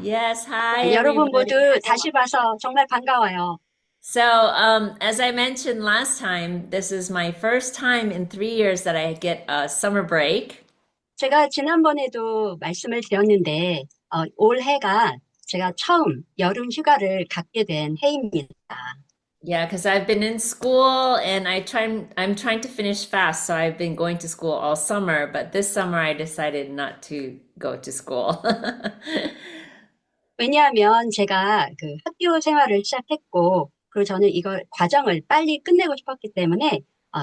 Yes, hi 여러분 everybody. 모두 다시 봐서 정말 반가워요. So, as I mentioned last time, this is my first time in 3 years that I get a summer break. 제가 지난번에도 말씀을 드렸는데, 올해가 제가 처음 여름 휴가를 갖게 된 해입니다. Yeah, because I've been in school and I'm trying to finish fast, so I've been going to school all summer, but this summer I decided not to go to school. 왜냐하면 제가 그 학교 생활을 시작했고, 그리고 저는 이걸 과정을 빨리 끝내고 싶었기 때문에,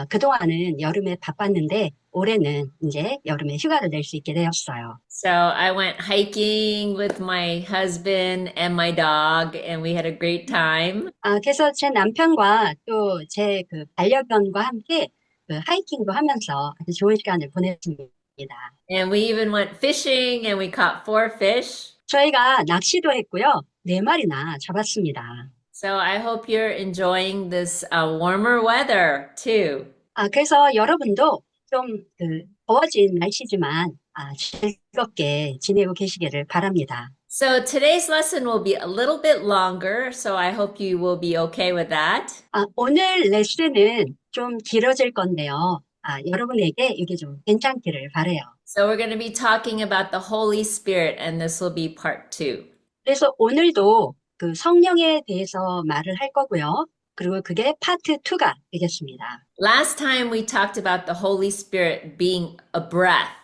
그동안은 여름에 바빴는데, 올해는 이제 여름에 휴가를 낼 수 있게 되었어요. So I went hiking with my husband and my dog, and we had a great time. 그래서 제 남편과 또 제 그 반려견과 함께 그 하이킹도 하면서 아주 좋은 시간을 보냈습니다. And we even went fishing and we caught 4 fish. 저희가 낚시도 했고요. 4마리나 잡았습니다. So I hope you're enjoying this warmer weather too. 그래서 여러분도 좀 그 더워진 날씨지만 즐겁게 지내고 계시기를 바랍니다. So today's lesson will be a little bit longer, so I hope you will be okay with that. 오늘 레슨은 좀 길어질 건데요. 여러분에게 이게 좀 괜찮기를 바라요. So we're going to be talking about the Holy Spirit, and this will be part 2. 그래서 오늘도 그 성령에 대해서 말을 할 거고요. 그리고 그게 파트 2가 되겠습니다. Last time we talked about the Holy Spirit being a breath.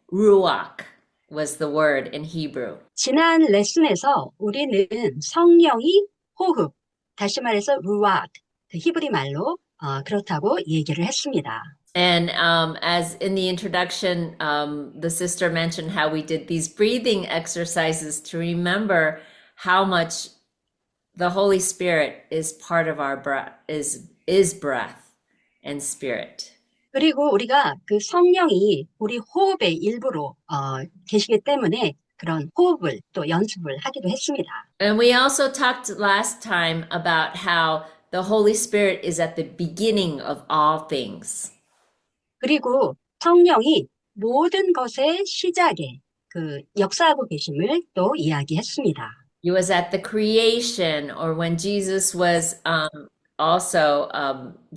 Ruach was the word in Hebrew. 지난 레슨에서 우리는 성령이 호흡, 다시 말해서 루악, 그 히브리 말로 그렇다고 얘기를 했습니다. And as in the introduction, the sister mentioned how we did these breathing exercises to remember how much the Holy Spirit is part of our breath, is breath and spirit. 그리고 우리가 그 성령이 우리 호흡의 일부로 계시기 때문에 그런 호흡을 또 연습을 하기도 했습니다. And we also talked last time about how the Holy Spirit is at the beginning of all things. 그리고 성령이 모든 것의 시작에 그 역사하고 계심을 또 이야기했습니다. He was at the creation, or when Jesus was also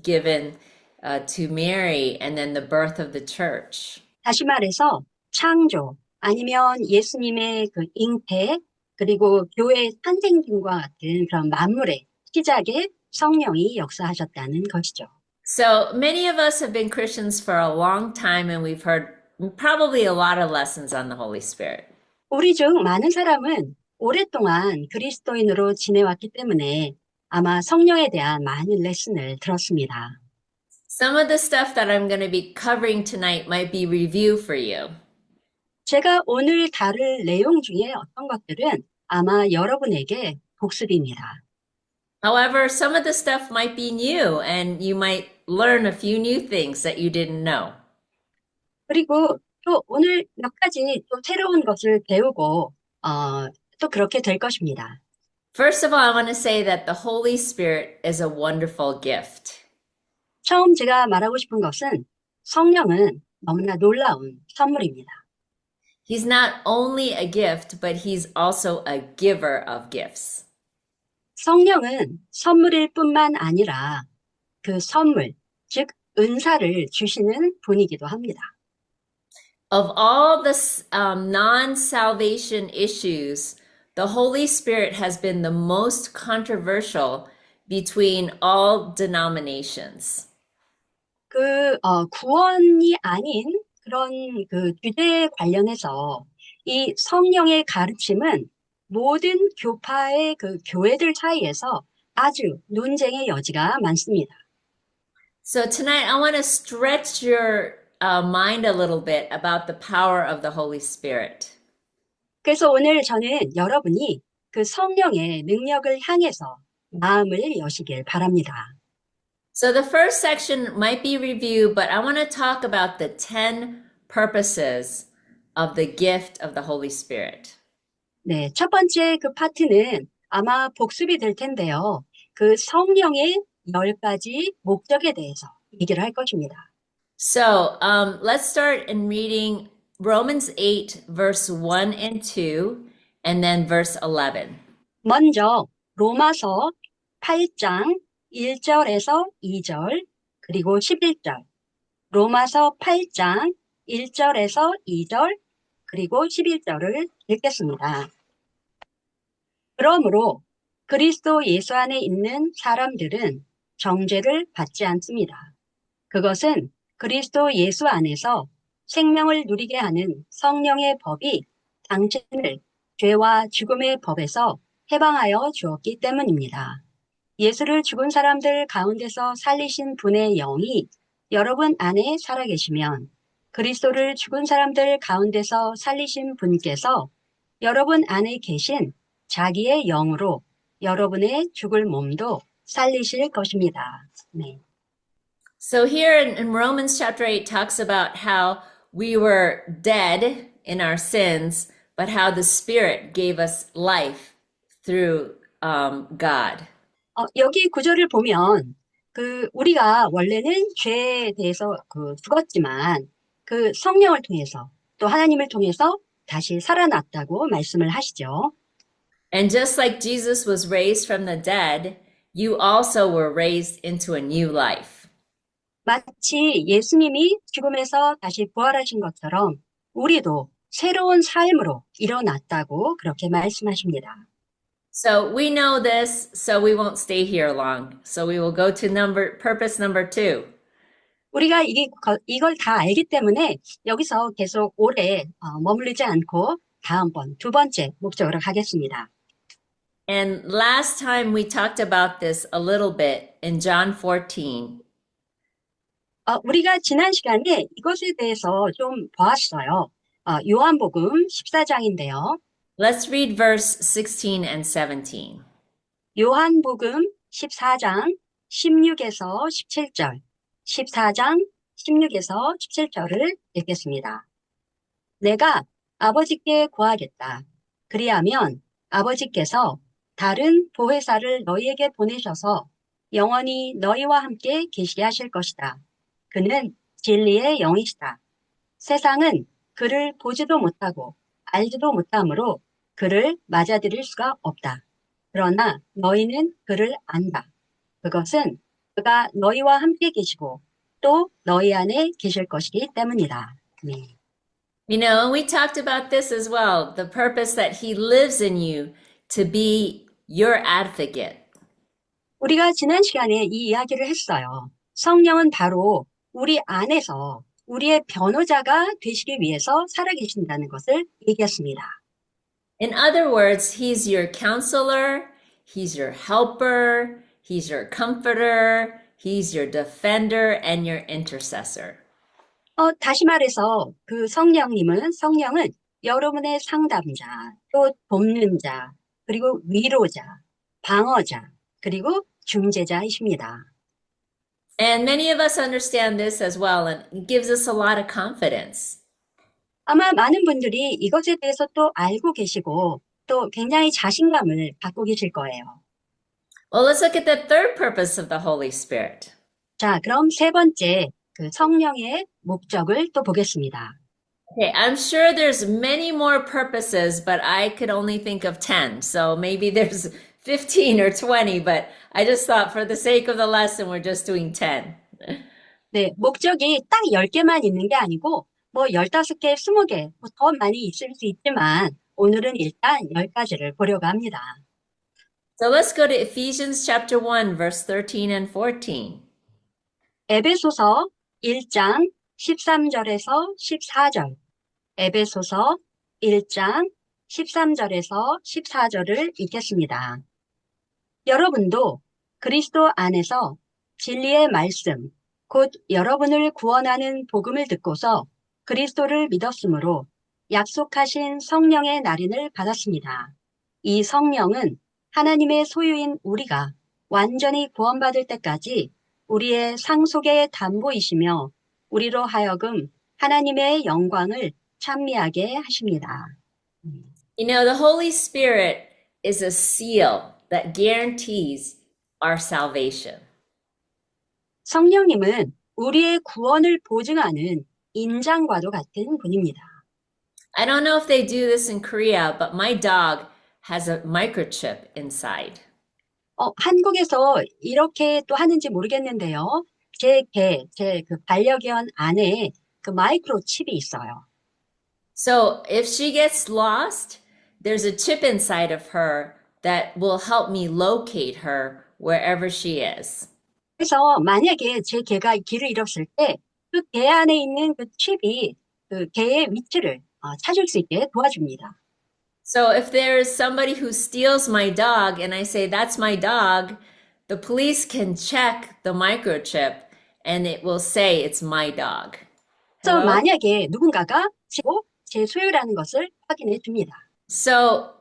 given to Mary, and then the birth of the church. 다시 말해서 창조 아니면 예수님의 그 잉태 그리고 교회 탄생 등과 같은 그런 만물의 시작에 성령이 역사하셨다는 것이죠. So many of us have been Christians for a long time, and we've heard probably a lot of lessons on the Holy Spirit. 우리 중 많은 사람은 오랫동안 그리스도인으로 지내왔기 때문에 아마 성령에 대한 많은 레슨을 들었습니다. Some of the stuff that I'm going to be covering tonight might be review for you. 제가 오늘 다룰 내용 중에 어떤 것들은 아마 여러분에게 복습입니다. However, some of the stuff might be new, and you might learn a few new things that you didn't know. 그리고 또 오늘 몇 가지 또 새로운 것을 배우고 또 그렇게 될 것입니다. First of all, I want to say that the Holy Spirit is a wonderful gift. 처음 제가 말하고 싶은 것은 성령은 너무나 놀라운 선물입니다. He's not only a gift, but he's also a giver of gifts. 성령은 선물일 뿐만 아니라 그 선물, 즉 은사를 주시는 분이기도 합니다. Of all the non-salvation issues, the Holy Spirit has been the most controversial between all denominations. 구원이 아닌 그런 그 주제에 관련해서 이 성령의 가르침은 모든 교파의 그 교회들 사이에서 아주 논쟁의 여지가 많습니다. So tonight I want to stretch your mind a little bit about the power of the Holy Spirit. 그래서 오늘 저는 여러분이 그 성령의 능력을 향해서 마음을 여시길 바랍니다. So the first section might be review, but I want to talk about the 10 purposes of the gift of the Holy Spirit. 네, 첫 번째 그 파트는 아마 복습이 될 텐데요. 그 성령의 10가지 목적에 대해서 얘기를 할 것입니다. So let's start in reading Romans 8, verse 1 and 2, and then verse 11. 먼저 로마서 8장 1절에서 2절, 그리고 11절. 로마서 8장 1절에서 2절, 그리고 11절을 읽겠습니다. 그러므로 그리스도 예수 안에 있는 사람들은 정죄를 받지 않습니다. 그것은 그리스도 예수 안에서 생명을 누리게 하는 성령의 법이 당신을 죄와 죽음의 법에서 해방하여 주었기 때문입니다. 예수를 죽은 사람들 가운데서 살리신 분의 영이 여러분 안에 살아계시면 그리스도를 죽은 사람들 가운데서 살리신 분께서 여러분 안에 계신 자기의 영으로 여러분의 죽을 몸도 살리실 것입니다. 네. So here in Romans chapter 8 talks about how we were dead in our sins, but how the Spirit gave us life through God. 여기 구절을 보면 우리가 원래는 죄에 대해서 죽었지만 그 성령을 통해서 또 하나님을 통해서 다시 살아났다고 말씀을 하시죠. And just like Jesus was raised from the dead, you also were raised into a new life. 마치 예수님이 죽음에서 다시 부활하신 것처럼 우리도 새로운 삶으로 일어났다고 그렇게 말씀하십니다. So we know this, so we won't stay here long. So we will go to purpose number 2. 우리가 이걸 다 알기 때문에 여기서 계속 오래 머무르지 않고 다음번 두 번째 목적으로 가겠습니다. And last time we talked about this a little bit in John 14. 우리가 지난 시간에 이것에 대해서 좀 보았어요. 요한복음 14장인데요. Let's read verse 16 and 17. 요한복음 14장 16에서 17절, 14장 16에서 17절을 읽겠습니다. 내가 아버지께 구하겠다. 그리하면 아버지께서 다른 보혜사를 너희에게 보내셔서 영원히 너희와 함께 계시게 하실 것이다. 그는 진리의 영이시다. 세상은 그를 보지도 못하고 알지도 못하므로 그를 맞아들일 수가 없다. 그러나 너희는 그를 안다. 그것은 그가 너희와 함께 계시고 또 너희 안에 계실 것이기 때문이다. 네. You know, we talked about this as well, the purpose that he lives in you to be your advocate. 우리가 지난 시간에 이 이야기를 했어요. 성령은 바로 우리 안에서 우리의 변호자가 되시기 위해서 살아계신다는 것을 얘기했습니다. In other words, he's your counselor, he's your helper, he's your comforter, he's your defender, and your intercessor. 다시 말해서 성령은 여러분의 상담자, 또 돕는 자, 그리고 위로자, 방어자, 그리고 중재자이십니다. And many of us understand this as well, and it gives us a lot of confidence. 아마 많은 분들이 이것에 대해서 또 알고 계시고 또 굉장히 자신감을 갖고 계실 거예요. Well, let's look at the third purpose of the Holy Spirit. 자, 그럼 세 번째 성령의 목적을 또 보겠습니다. Okay, I'm sure there's many more purposes, but I could only think of 10. So maybe there's 15 or 20, but I just thought for the sake of the lesson, we're just doing 10. 네, 목적이 딱 10개만 있는 게 아니고 뭐 15개, 20개 더 많이 있을 수 있지만 오늘은 일단 10가지를 보려고 합니다. So let's go to Ephesians chapter 1, verse 13 and 14. 에베소서 1장 13절에서 14절. 에베소서 1장 13절에서 14절을 읽겠습니다. 여러분도 그리스도 안에서 진리의 말씀, 곧 여러분을 구원하는 복음을 듣고서 그리스도를 믿었으므로 약속하신 성령의 날인을 받았습니다. 이 성령은 하나님의 소유인 우리가 완전히 구원받을 때까지 우리의 상속의 담보이시며 우리로 하여금 하나님의 영광을 찬미하게 하십니다. You know, the Holy Spirit is a seal that guarantees our salvation. 성령님은 우리의 구원을 보증하는 인장과도 같은 분입니다. I don't know if they do this in Korea, but my dog has a microchip inside. 한국에서 이렇게 또 하는지 모르겠는데요. 제 그 반려견 안에 그 마이크로 칩이 있어요. So if she gets lost, there's a chip inside of her that will help me locate her wherever she is. 그래서 만약에 제 개가 길을 잃었을 때 그 개 안에 있는 그 칩이 그 개의 위치를 찾을 수 있게 도와줍니다. So if there's somebody who steals my dog and I say, that's my dog, the police can check the microchip and it will say it's my dog. 그래서 Hello? 만약에 누군가가 제 소유라는 것을 확인해 줍니다. So,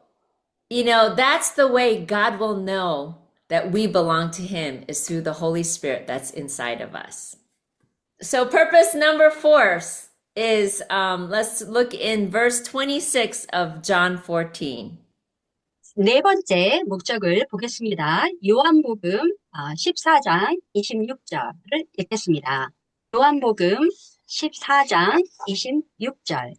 that's the way God will know that we belong to Him is through the Holy Spirit that's inside of us. So, purpose number 4 is let's look in verse 26 of John 14. 네 번째 목적을 보겠습니다. 요한복음 14장 26절을 읽겠습니다. 요한복음 14장 26절.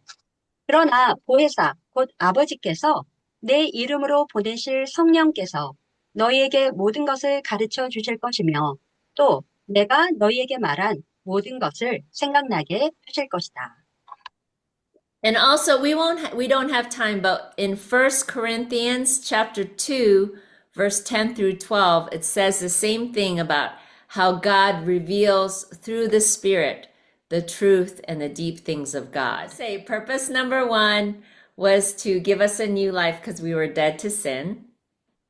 그러나 보혜사 곧 아버지께서 내 이름으로 보내실 성령께서 너희에게 모든 것을 가르쳐 주실 것이며 또 내가 너희에게 말한 모든 것을 생각나게 하실 것이다. And also we don't have time, but in 1 Corinthians chapter 2, verse 10 through 12, it says the same thing about how God reveals through the Spirit the truth and the deep things of God. Say purpose number 1 was to give us a new life because we were dead to sin.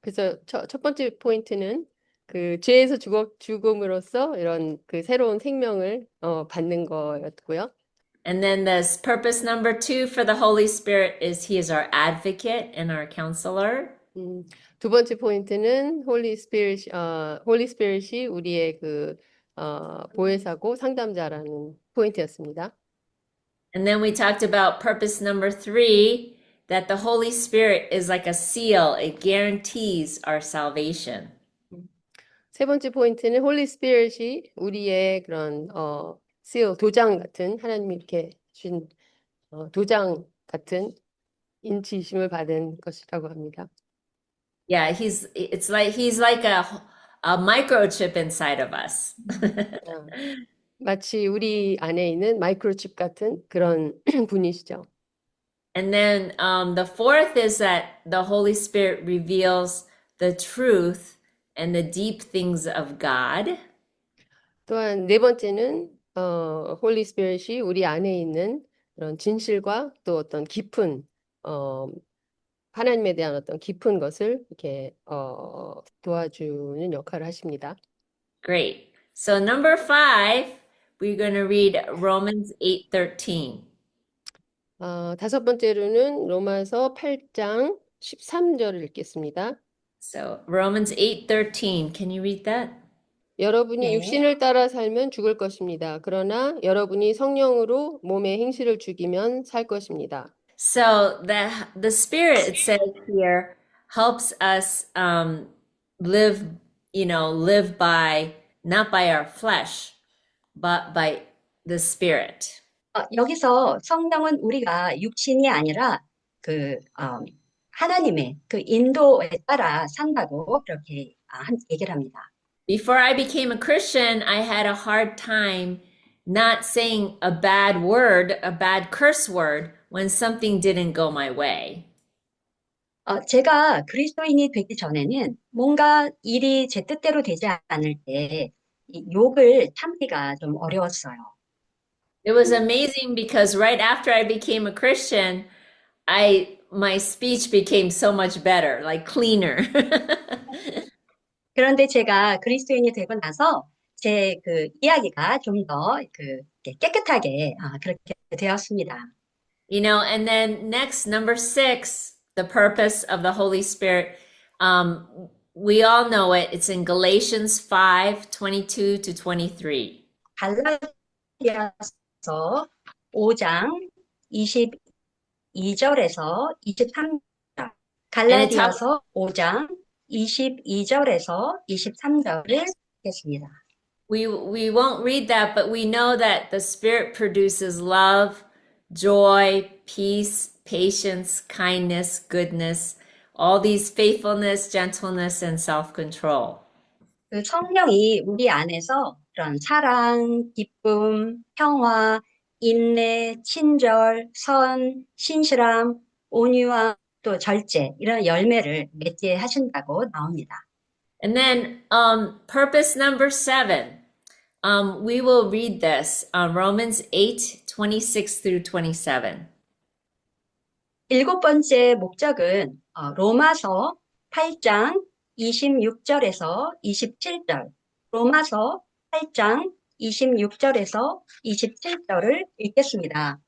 그래서 첫 번째 포인트는 그 죄에서 죽음으로써 이런 그 새로운 생명을 받는 거였고요. And then this purpose number 2 for the Holy Spirit is He is our advocate and our counselor. 두 번째 포인트는 홀리 스피릿이 우리의 그 보혜사고 상담자라는 포인트였습니다. And then we talked about purpose number 3, that the Holy Spirit is like a seal. It guarantees our salvation. 세 번째 포인트는 홀리 스피릿이 우리의 그런 seal, 도장 같은 하나님이 이렇게 주신 도장 같은 인치심을 받은 것이라고 합니다. Yeah, he's like a microchip inside of us. 마치 우리 안에 있는 마이크로칩 같은 그런 분이시죠. And then the fourth is that the Holy Spirit reveals the truth and the deep things of God. 또한 네 번째는 홀리 스피릿이 우리 안에 있는 그런 진실과 또 어떤 깊은 하나님에 대한 어떤 깊은 것을 이렇게 도와주는 역할을 하십니다. Great. So number 5, we're going to read Romans 8:13. 다섯 번째로는 로마서 8장 13절을 읽겠습니다. So Romans 8:13. Can you read that? 여러분이 네. 육신을 따라 살면 죽을 것입니다. 그러나 여러분이 성령으로 몸의 행실을 죽이면 살 것입니다. So the Spirit, it says here, helps us live by not by our flesh, but by the Spirit. 여기서 성령은 우리가 육신이 아니라 그 하나님의 그 인도에 따라 산다고 그렇게 얘기를 합니다. Before I became a Christian, I had a hard time not saying a bad word, a bad curse word, when something didn't go my way. 제가 그리스도인이 되기 전에는 뭔가 일이 제 뜻대로 되지 않을 때 이 욕을 참기가 좀 어려웠어요. It was amazing because right after I became a Christian, my speech became so much better, like cleaner. 그런데 제가 그리스도인이 되고 나서 제 그 이야기가 좀 더 깨끗하게 그렇게 되었습니다. And then next, number 6, the purpose of the Holy Spirit. We all know it. It's in Galatians 5:22 to 23. 갈라디아서 5장 22절에서 23절. 갈라디아서 5장 22절에서 23절을 읽겠습니다. We won't read that, but we know that the Spirit produces love, joy, peace, patience, kindness, goodness, all these faithfulness, gentleness, and self-control. 그 성령이 우리 안에서 그런 사랑, 기쁨, 평화, 인내, 친절, 선, 신실함, 온유함, 또 절제 이런 열매를 맺게 하신다고 나옵니다. And then purpose number 7. We will read this, Romans 8:26 through 27. 일곱 번째 목적은 로마서 8장 26절에서 27절, 로마서 8장 26절에서 27절을 읽겠습니다.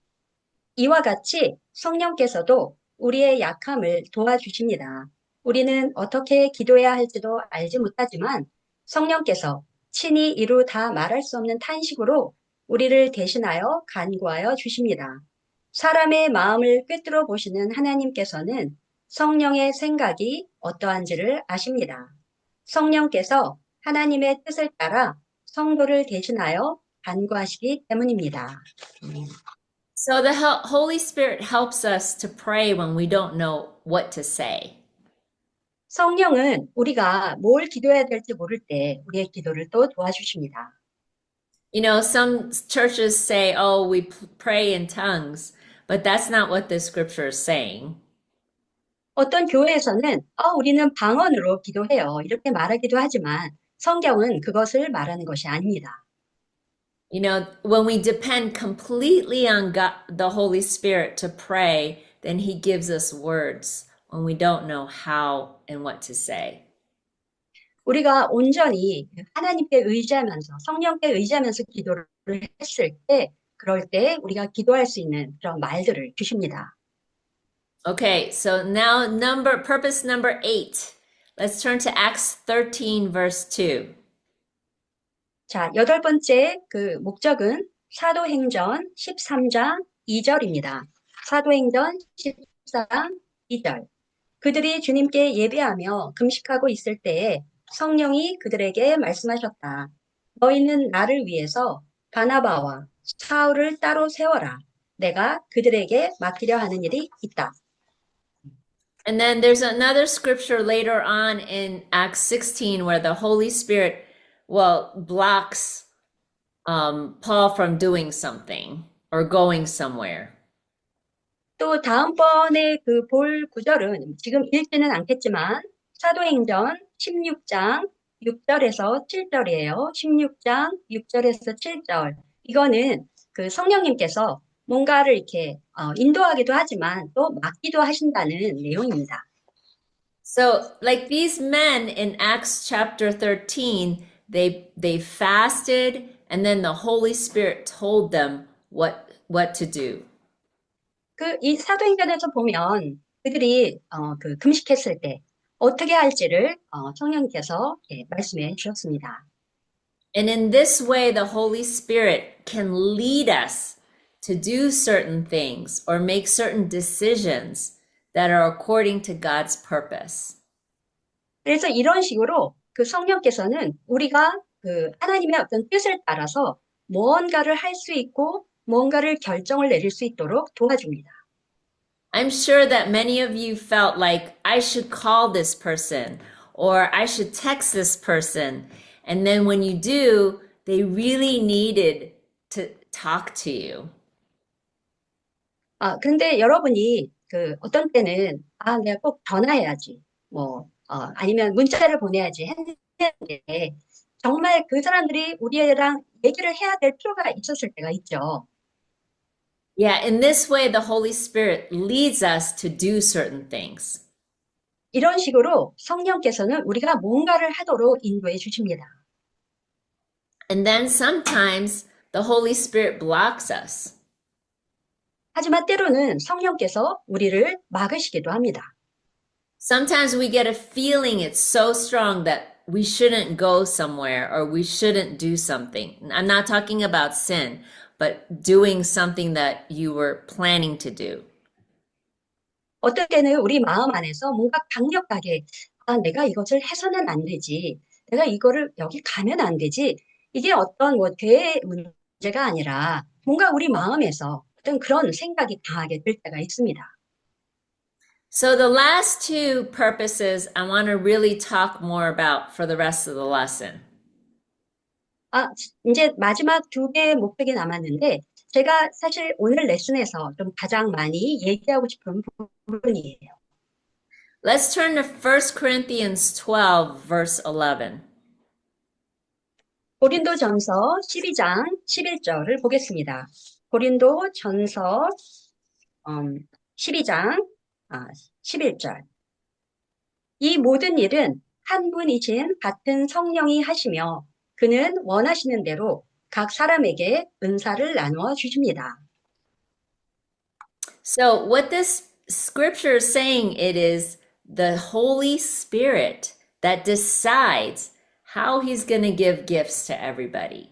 이와 같이 성령께서도 우리의 약함을 도와주십니다. 우리는 어떻게 기도해야 할지도 알지 못하지만 성령께서 친히 이루 다 말할 수 없는 탄식으로 우리를 대신하여 간구하여 주십니다. 사람의 마음을 꿰뚫어 보시는 하나님께서는 성령의 생각이 어떠한지를 아십니다. 성령께서 하나님의 뜻을 따라 성도를 대신하여 간구하시기 때문입니다. So the Holy Spirit helps us to pray when we don't know what to say. 성령은 우리가 뭘 기도해야 될지 모를 때 우리의 기도를 또 도와주십니다. You know, some churches say, oh, we pray in tongues, but that's not what the scripture is saying. 어떤 교회에서는 우리는 방언으로 기도해요. 이렇게 말하기도 하지만 성경은 그것을 말하는 것이 아닙니다. You know, when we depend completely on God, the Holy Spirit to pray, then He gives us words when we don't know how and what to say. 우리가 온전히 하나님께 의지하면서 성령께 의지하면서 기도를 했을 때 그럴 때 우리가 기도할 수 있는 그런 말들을 주십니다. Okay, so now purpose number 8. Let's turn to Acts 13 verse 2. 자, 여덟 번째 그 목적은 사도행전 13장 2절입니다. 사도행전 13장 2절. 그들이 주님께 예배하며 금식하고 있을 때에 성령이 그들에게 말씀하셨다. 너희는 나를 위해서 바나바와 사울을 따로 세워라. 내가 그들에게 맡기려 하는 일이 있다. And then there's another scripture later on in Acts 16 where the Holy Spirit, blocks Paul from doing something or going somewhere. 또 다음번에 그 볼 구절은 지금 읽지는 않겠지만 사도행전 16장 6절에서 7절이에요. 16장 6절에서 7절. 이거는 그 성령님께서 뭔가를 이렇게 인도하기도 하지만 또 맡기도 하신다는 내용입니다. So like these men in Acts chapter 13, they fasted and then the Holy Spirit told them what to do. 이 사도행전에서 보면 그들이 그 금식했을 때 어떻게 할지를 성령님께서 말씀해 주셨습니다. And in this way, the Holy Spirit can lead us to do certain things or make certain decisions that are according to God's purpose. 그래서 이런 식으로 그 성령께서는 우리가 그 하나님의 어떤 뜻을 따라서 무언가를 할 수 있고 무언가를 결정을 내릴 수 있도록 도와줍니다. I'm sure that many of you felt like I should call this person or I should text this person. And then when you do, they really needed to talk to you. 근데 여러분이 그 어떤 때는 내가 꼭 전화해야지, 아니면 문자를 보내야지 했는데 정말 그 사람들이 우리랑 얘기를 해야 될 필요가 있었을 때가 있죠. Yeah, in this way, the Holy Spirit leads us to do certain things. 이런 식으로 성령께서는 우리가 뭔가를 하도록 인도해 주십니다. And then sometimes the Holy Spirit blocks us. 하지만 때로는 성령께서 우리를 막으시기도 합니다. Sometimes we get a feeling it's so strong that we shouldn't go somewhere or we shouldn't do something. I'm not talking about sin, but doing something that you were planning to do. 어떨 때는 우리 마음 안에서 뭔가 강력하게 내가 이것을 해서는 안 되지. 내가 이거를 여기 가면 안 되지. 이게 어떤 죄의 문제가 아니라 뭔가 우리 마음에서 어떤 그런 생각이 강하게 들 때가 있습니다. So the last two purposes I want to really talk more about for the rest of the lesson. 이제 마지막 두 개의 목적이 남았는데, 제가 사실 오늘 레슨에서 좀 가장 많이 얘기하고 싶은 부분이에요. Let's turn to 1 Corinthians 12, verse 11. 고린도전서 12장 11절을 보겠습니다. 고린도전서 12장 11절. 이 모든 일은 한 분이신 같은 성령이 하시며 그는 원하시는 대로 각 사람에게 은사를 나누어 주십니다. So what this scripture is saying, it is the Holy Spirit that decides how he's going to give gifts to everybody.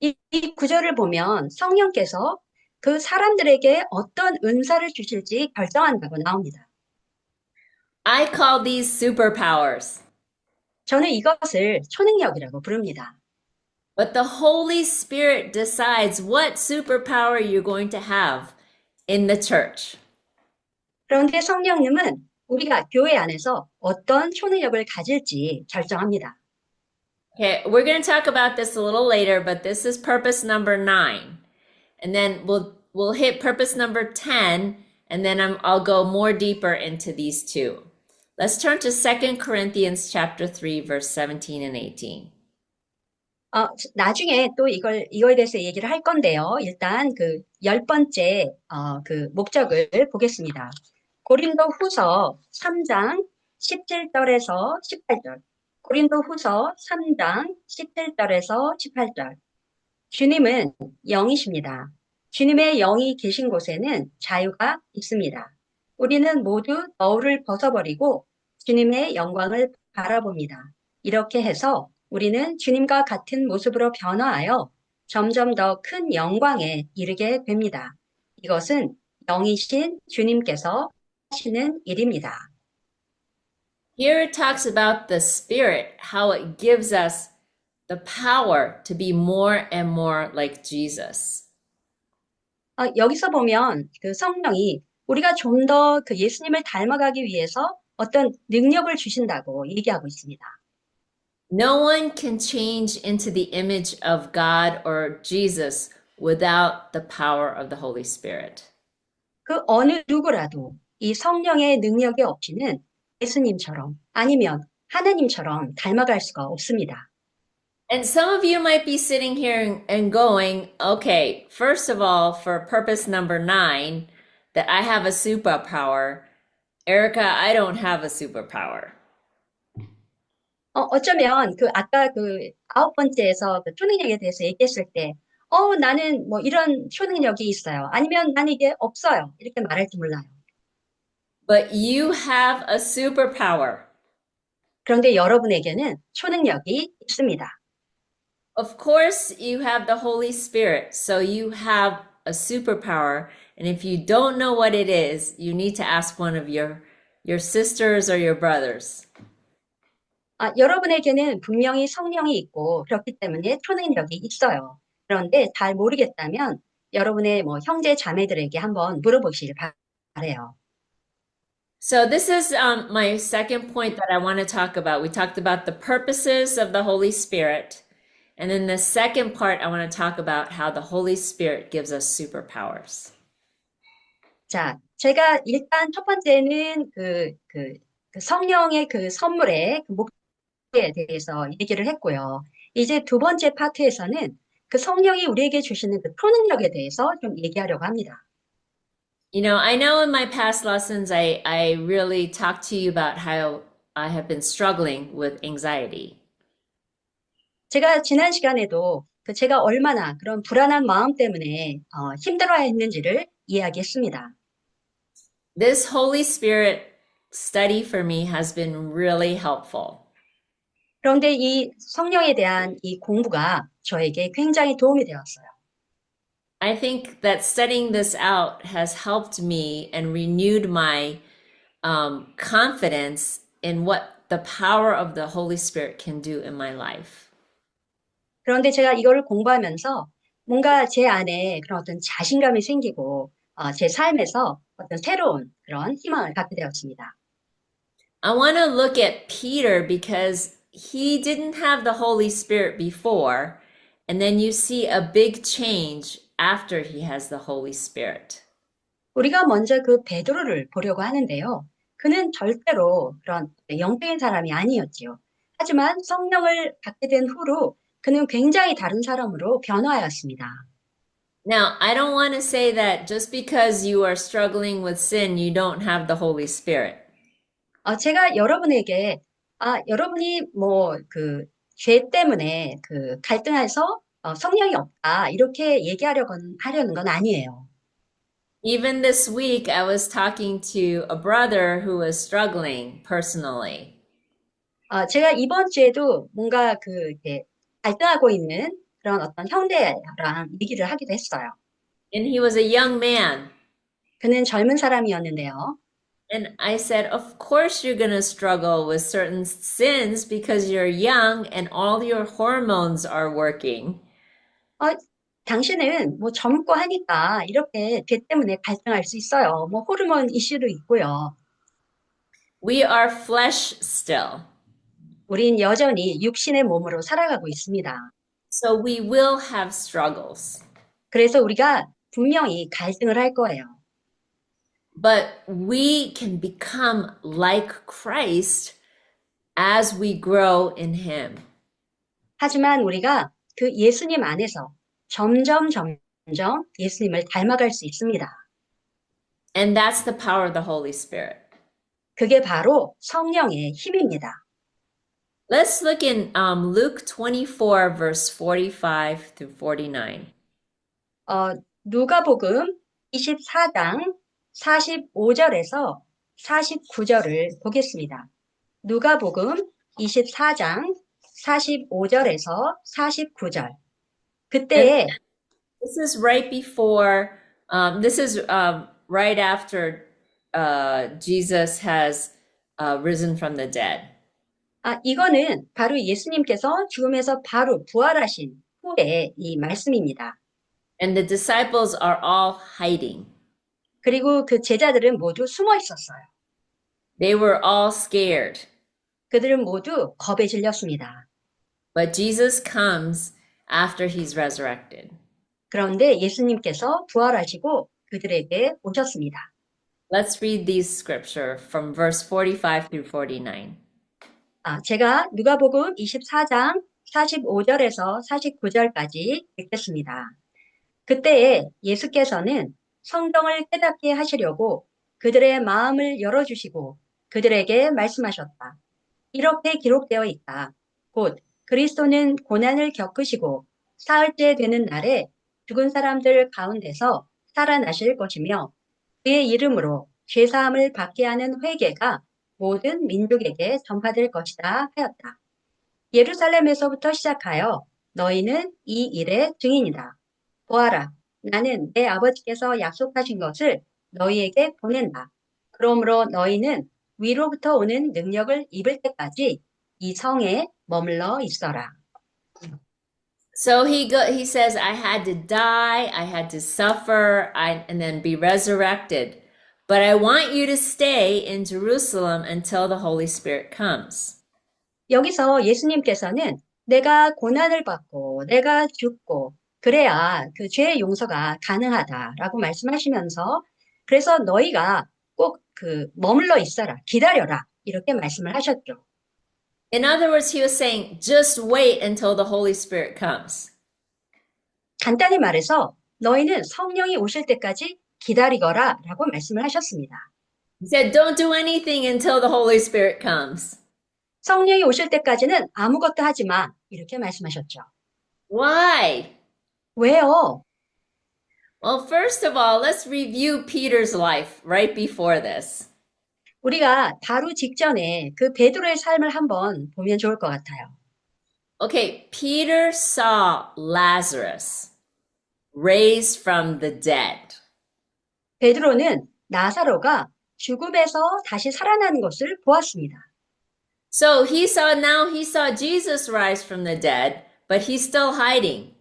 이 구절을 보면 성령께서 그 사람들에게 어떤 은사를 주실지 결정한다고 나옵니다. I call these superpowers. 저는 이것을 초능력이라고 부릅니다. But the Holy Spirit decides what superpower you're going to have in the church. 그런데 성령님은 우리가 교회 안에서 어떤 초능력을 가질지 결정합니다. Okay, we're going to talk about this a little later, but this is purpose number 9. And then we'll hit purpose number 10, and then I'll go more deeper into these two. Let's turn to 2 Corinthians chapter 3, verse 17 and 18. 나중에 또 이거에 대해서 얘기를 할 건데요. 일단 그 10번째 그 목적을 보겠습니다. 고린도 후서 3장 17절에서 18절. 고린도 후서 3장 17절에서 18절. 주님은 영이십니다. 주님의 영이 계신 곳에는 자유가 있습니다. 우리는 모두 너울을 벗어버리고 주님의 영광을 바라봅니다. 이렇게 해서 우리는 주님과 같은 모습으로 변화하여 점점 더 큰 영광에 이르게 됩니다. 이것은 영이신 주님께서 하시는 일입니다. Here it talks about the Spirit, how it gives us the power to be more and more like Jesus. 여기서 보면 그 성령이 우리가 좀 더 그 예수님을 닮아가기 위해서 어떤 능력을 주신다고 얘기하고 있습니다. No one can change into the image of God or Jesus without the power of the Holy Spirit. 그 어느 누구라도 이 성령의 능력이 없이는 예수님처럼 아니면 하나님처럼 닮아갈 수가 없습니다. And some of you might be sitting here and going, okay, first of all, for purpose number 9, that I have a superpower. Erica, I don't have a superpower. 어쩌면 그 아까 그 9번째에서 그 초능력에 대해서 얘기했을 때, 나는 뭐 이런 초능력이 있어요. 아니면 난 이게 없어요. 이렇게 말할지 몰라요. But you have a superpower. 그런데 여러분에게는 초능력이 있습니다. Of course, you have the Holy Spirit, so you have a superpower. And if you don't know what it is, you need to ask one of your sisters or your brothers. 여러분에게는 분명히 성령이 있고 그렇기 때문에 초능력이 있어요. 그런데 잘 모르겠다면 여러분의 뭐 형제 자매들에게 한번 물어보시길 바라요. So this is my second point that I want to talk about. We talked about the purposes of the Holy Spirit. And then the second part, I want to talk about how the Holy Spirit gives us superpowers. 자, 제가 일단 첫 번째는 그 성령의 그 선물의 그 목적에 대해서 얘기를 했고요. 이제 두 번째 파트에서는 그 성령이 우리에게 주시는 그 초능력에 대해서 좀 얘기하려고 합니다. You know, I know in my past lessons, I really talked to you about how I have been struggling with anxiety. 제가 지난 시간에도 제가 얼마나 그런 불안한 마음 때문에 힘들어했는지를 이야기했습니다. This Holy Spirit study for me has been really helpful. 그런데 이 성령에 대한 이 공부가 저에게 굉장히 도움이 되었어요. I think that studying this out has helped me and renewed my confidence in what the power of the Holy Spirit can do in my life. 그런데 제가 이거를 공부하면서 뭔가 제 안에 그런 어떤 자신감이 생기고 제 삶에서 어떤 새로운 그런 희망을 갖게 되었습니다. I want to look at Peter because he didn't have the Holy Spirit before, and then you see a big change after he has the Holy Spirit. 우리가 먼저 그 베드로를 보려고 하는데요. 그는 절대로 그런 영적인 사람이 아니었지요. 하지만 성령을 받게 된 후로 그는 굉장히 다른 사람으로 변화하였습니다. Now, I don't want to say that just because you are struggling with sin, you don't have the Holy Spirit. 제가 여러분에게 여러분이 뭐 그 죄 때문에 그 갈등해서 성령이 없다 이렇게 하려는 건 아니에요. Even this week, I was talking to a brother who was struggling personally. 제가 이번 주에도 뭔가 이렇게 갈등하고 있는 그런 어떤 형제랑 얘기를 하기도 했어요. And he was a young man. 그는 젊은 사람이었는데요. And I said, of course you're going to struggle with certain sins because you're young and all your hormones are working. 당신은 뭐 젊고 하니까 이렇게 죄 때문에 갈등할 수 있어요. 뭐 호르몬 이슈도 있고요. We are flesh still. 우린 여전히 육신의 몸으로 살아가고 있습니다. So we will have struggles. 그래서 우리가 분명히 갈등을 할 거예요. But we can become like Christ as we grow in Him. 하지만 우리가 그 예수님 안에서 점점 예수님을 닮아갈 수 있습니다. And that's the power of the Holy Spirit. 그게 바로 성령의 힘입니다. Let's look in Luke 24, verse 45 through 49. 누가복음 24장 45절에서 49절을 보겠습니다. 누가복음 24장 45절에서 49절. 그때에 This is right before, this is right after Jesus has risen from the dead. 이거는 바로 예수님께서 죽음에서 바로 부활하신 후에 이 말씀입니다. And the disciples are all hiding. 그리고 그 제자들은 모두 숨어 있었어요. They were all scared. 그들은 모두 겁에 질렸습니다. But Jesus comes after he's resurrected. 그런데 예수님께서 부활하시고 그들에게 오셨습니다. Let's read these scripture from verse 45 through 49. 제가 누가복음 24장 45절에서 49절까지 읽겠습니다. 그때에 예수께서는 성경을 깨닫게 하시려고 그들의 마음을 열어주시고 그들에게 말씀하셨다. 이렇게 기록되어 있다. 곧 그리스도는 고난을 겪으시고 사흘째 되는 날에 죽은 사람들 가운데서 살아나실 것이며 그의 이름으로 죄사함을 받게 하는 회개가 모든 민족에게 전파될 것이다 하였다. 예루살렘에서부터 시작하여 너희는 이 일의 증인이다. 보아라, 나는 내 아버지께서 약속하신 것을 너희에게 보낸다. 그러므로 너희는 위로부터 오는 능력을 입을 때까지 이 성에 머물러 있어라. So he says, I had to die, I had to suffer, and then be resurrected. But I want you to stay in Jerusalem until the Holy Spirit comes. 여기서 예수님께서는 내가 고난을 받고 내가 죽고 그래야 그 죄의 용서가 가능하다라고 말씀하시면서 그래서 너희가 꼭 머물러 있어라, 기다려라 이렇게 말씀을 하셨죠. In other words, he was saying, just wait until the Holy Spirit comes. 간단히 말해서 너희는 성령이 오실 때까지 기다리거라 라고 말씀을 하셨습니다. He said, don't do anything until the Holy Spirit comes. 성령이 오실 때까지는 아무것도 하지 마 이렇게 말씀하셨죠. Why? 왜요? Well, first of all, let's review Peter's life right before this. 우리가 바로 직전에 그 베드로의 삶을 한번 보면 좋을 것 같아요. Okay, Peter saw Lazarus raised from the dead. 베드로는 나사로가 죽음에서 다시 살아나는 것을 보았습니다. So now he saw Jesus rise from the dead, but he's still hiding.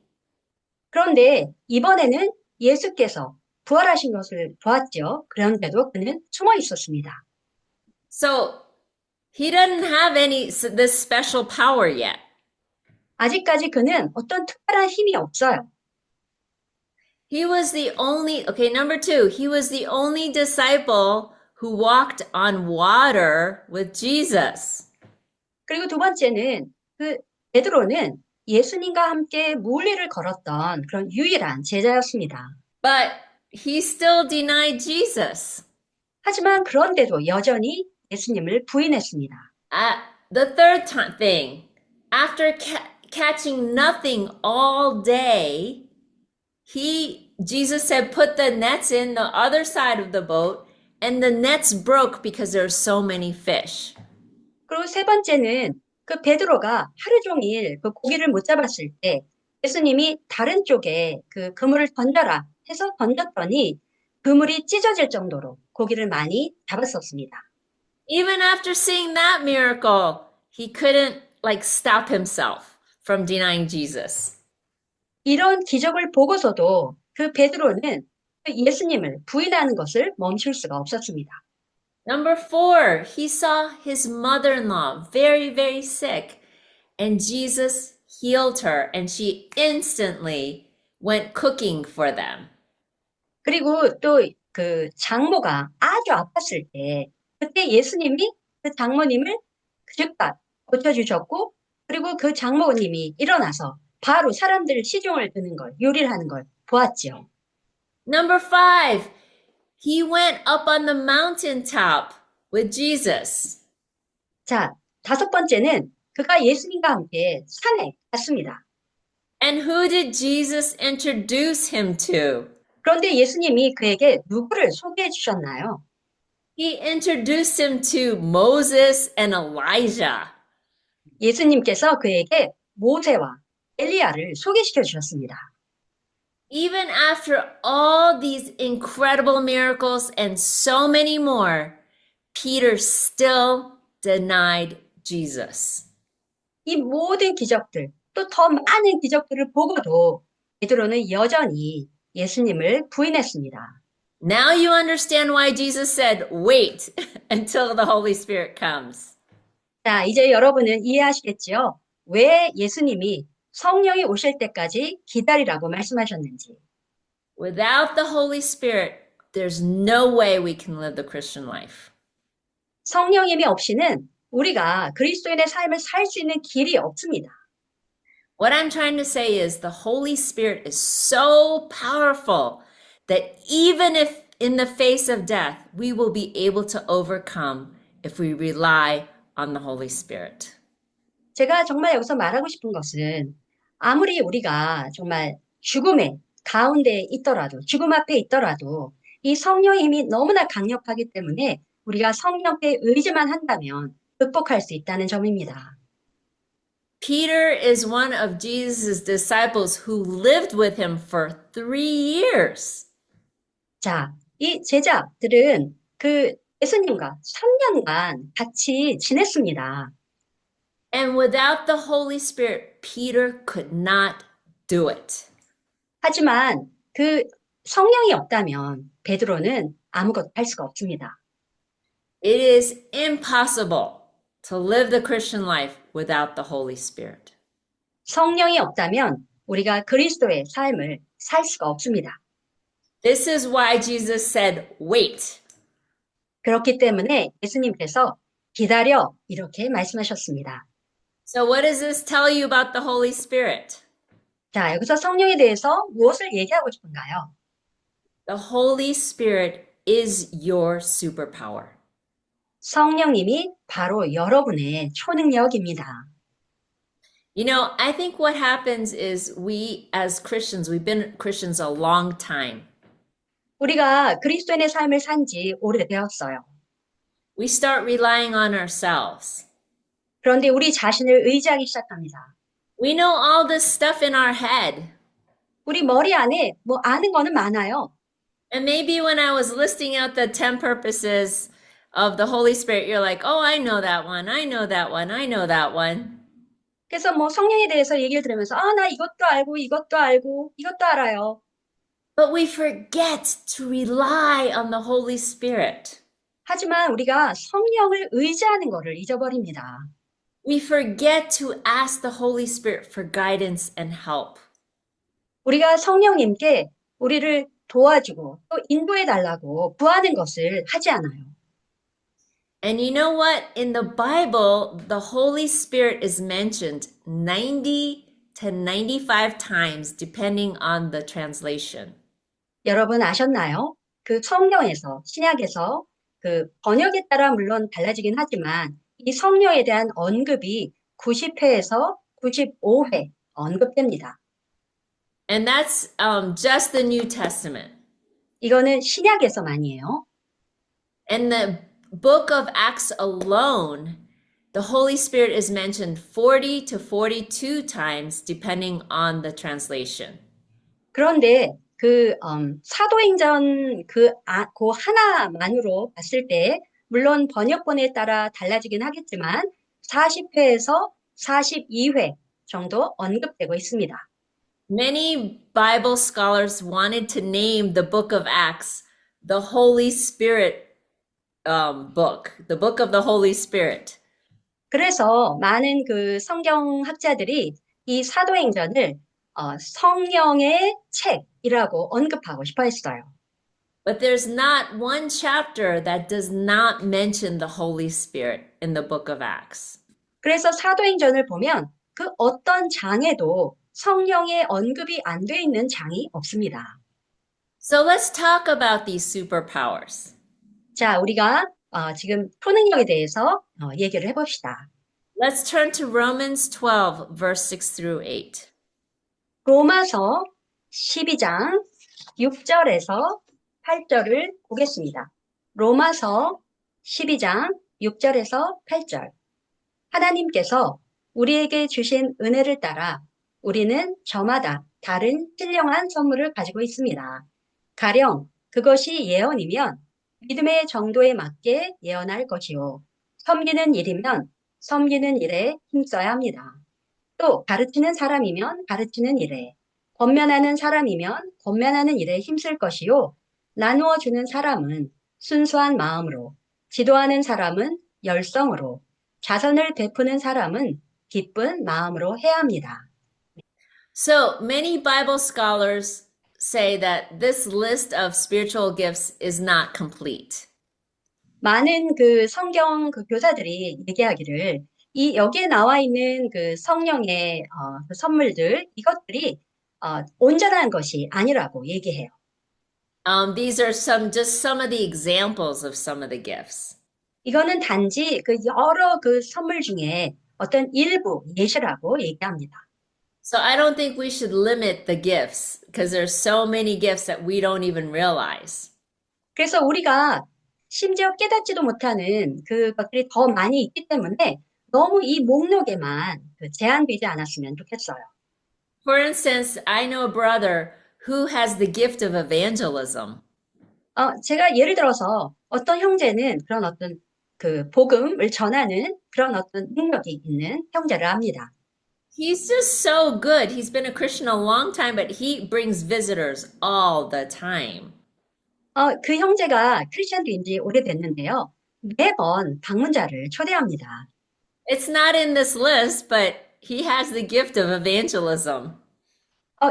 그런데 이번에는 예수께서 부활하신 것을 보았죠. 그런데도 그는 숨어 있었습니다. So he doesn't have this special power yet. 아직까지 그는 어떤 특별한 힘이 없어요. He was the only, okay, number two, he was the only disciple who walked on water with Jesus. 그리고 두 번째는 그 베드로는 예수님과 함께 물 위를 걸었던 그런 유일한 제자였습니다. But he still denied Jesus. 하지만 그런데도 여전히 예수님을 부인했습니다. The third thing, after catching nothing all day, Jesus said, put the nets in the other side of the boat, and the nets broke because there were so many fish. 그리고 세 번째는 그 베드로가 하루 종일 그 고기를 못 잡았을 때 예수님이 다른 쪽에 그 그물을 던져라 해서 던졌더니 그물이 찢어질 정도로 고기를 많이 잡았었습니다. Even after seeing that miracle, he couldn't stop himself from denying Jesus. 이런 기적을 보고서도 그 베드로는 그 예수님을 부인하는 것을 멈출 수가 없었습니다. Number four, he saw his mother-in-law very, very sick, and Jesus healed her, and she instantly went cooking for them. 그리고 또 그 장모가 아주 아팠을 때 그때 예수님이 그 장모님을 즉각 고쳐주셨고 그리고 그 장모님이 일어나서 바로 사람들 시중을 드는 걸 요리를 하는 걸 보았지요. Number five, he went up on the mountaintop with Jesus. 자, 다섯 번째는 그가 예수님과 함께 산에 갔습니다. And who did Jesus introduce him to? 그런데 예수님이 그에게 누구를 소개해 주셨나요? He introduced him to Moses and Elijah. 예수님께서 그에게 모세와 엘리야를 소개시켜 주셨습니다. Even after all these incredible miracles and so many more, Peter still denied Jesus. 이 모든 기적들, 또 더 많은 기적들을 보고도 베드로는 여전히 예수님을 부인했습니다. Now you understand why Jesus said, wait until the Holy Spirit comes. 자, 이제 여러분은 이해하시겠지요? 왜 예수님이 성령이 오실 때까지 기다리라고 말씀하셨는지. Without the Holy Spirit, there's no way we can live the Christian life. 성령님이 없이는 우리가 그리스도인의 삶을 살 수 있는 길이 없습니다. What I'm trying to say is the Holy Spirit is so powerful that even if in the face of death, we will be able to overcome if we rely on the Holy Spirit. 제가 정말 여기서 말하고 싶은 것은 아무리 우리가 정말 죽음의 가운데 있더라도, 죽음 앞에 있더라도 이 성령의 힘이 너무나 강력하기 때문에 우리가 성령께 의지만 한다면 극복할 수 있다는 점입니다. Peter is one of Jesus' disciples who lived with him for 3 years. 자, 이 제자들은 그 예수님과 3년간 같이 지냈습니다. And without the Holy Spirit, Peter could not do it. 하지만 그 성령이 없다면 베드로는 아무것도 할 수가 없습니다. It is impossible to live the Christian life without the Holy Spirit. 성령이 없다면 우리가 그리스도의 삶을 살 수가 없습니다. This is why Jesus said, wait. 그렇기 때문에 예수님께서 기다려 이렇게 말씀하셨습니다. So what does this tell you about the Holy Spirit? 자, 여기서 성령에 대해서 무엇을 얘기하고 싶은가요? The Holy Spirit is your superpower. 성령님이 바로 여러분의 초능력입니다. You know, I think what happens is we as Christians, we've been Christians a long time. 우리가 그리스도인의 삶을 산 지 오래되었어요. We start relying on ourselves. 그런데 우리 자신을 의지하기 시작합니다. We know all this stuff in our head. 우리 머리 안에 뭐 아는 거는 많아요. And maybe when I was listing out the 10 purposes of the Holy Spirit, you're like, oh, I know that one. I know that one. I know that one. 그래서 뭐 성령에 대해서 얘기를 들으면서 나 이것도 알고 이것도 알고 이것도 알아요. But we forget to rely on the Holy Spirit. 하지만 우리가 성령을 의지하는 것을 잊어버립니다. We forget to ask the Holy Spirit for guidance and help. 우리가 성령님께 우리를 도와주고 또 인도해 달라고 구하는 것을 하지 않아요. And you know what? In the Bible, the Holy Spirit is mentioned 90 to 95 times, depending on the translation. 여러분 아셨나요? 그 성경에서, 신약에서 그 번역에 따라 물론 달라지긴 하지만 이 성령에 대한 언급이 90회에서 95회 언급됩니다. And that's just the New Testament. 이거는 신약에서만이에요. In the book of Acts alone, the Holy Spirit is mentioned 40 to 42 times, depending on the translation. 그런데 그 사도행전 그 하나만으로 봤을 때 물론 번역본에 따라 달라지긴 하겠지만 40회에서 42회 정도 언급되고 있습니다. Many Bible scholars wanted to name the book of Acts the Holy Spirit book, the book of the Holy Spirit. 그래서 많은 그 성경학자들이 이 사도행전을 성령의 책이라고 언급하고 싶어 했어요. But there's not one chapter that does not mention the Holy Spirit in the book of Acts. 그래서 사도행전을 보면 그 어떤 장에도 성령의 언급이 안 돼 있는 장이 없습니다. So let's talk about these superpowers. 자, 우리가 지금 초능력에 대해서 얘기를 해봅시다. Let's turn to Romans 12, verse 6 through 8. 로마서 12장 6절에서 8절을 보겠습니다. 로마서 12장 6절에서 8절. 하나님께서 우리에게 주신 은혜를 따라 우리는 저마다 다른 신령한 선물을 가지고 있습니다. 가령 그것이 예언이면 믿음의 정도에 맞게 예언할 것이요. 섬기는 일이면 섬기는 일에 힘써야 합니다. 또 가르치는 사람이면 가르치는 일에, 권면하는 사람이면 권면하는 일에 힘쓸 것이요. 나누어 주는 사람은 순수한 마음으로, 지도하는 사람은 열성으로, 자선을 베푸는 사람은 기쁜 마음으로 해야 합니다. So many Bible scholars say that this list of spiritual gifts is not complete. 많은 그 성경 그 교사들이 얘기하기를 여기에 나와 있는 그 성령의 그 선물들 이것들이 온전한 것이 아니라고 얘기해요. These are just some of the examples of some of the gifts. 이거는 단지 그 여러 그 선물 중에 어떤 일부 예시라고 얘기합니다. So I don't think we should limit the gifts because there's so many gifts that we don't even realize. 그래서 우리가 심지어 깨닫지도 못하는 그것들이 더 많이 있기 때문에 너무 이 목록에만 제한되지 않았으면 좋겠어요. For instance, I know a brother who has the gift of evangelism. 제가 예를 들어서 어떤 형제는 그런 어떤 그 복음을 전하는 그런 어떤 능력이 있는 형제를 압니다. He's just so good. He's been a Christian a long time, but he brings visitors all the time. 그 형제가 크리스천도 인지 오래됐는데요. 매번 방문자를 초대합니다. It's not in this list, but he has the gift of evangelism.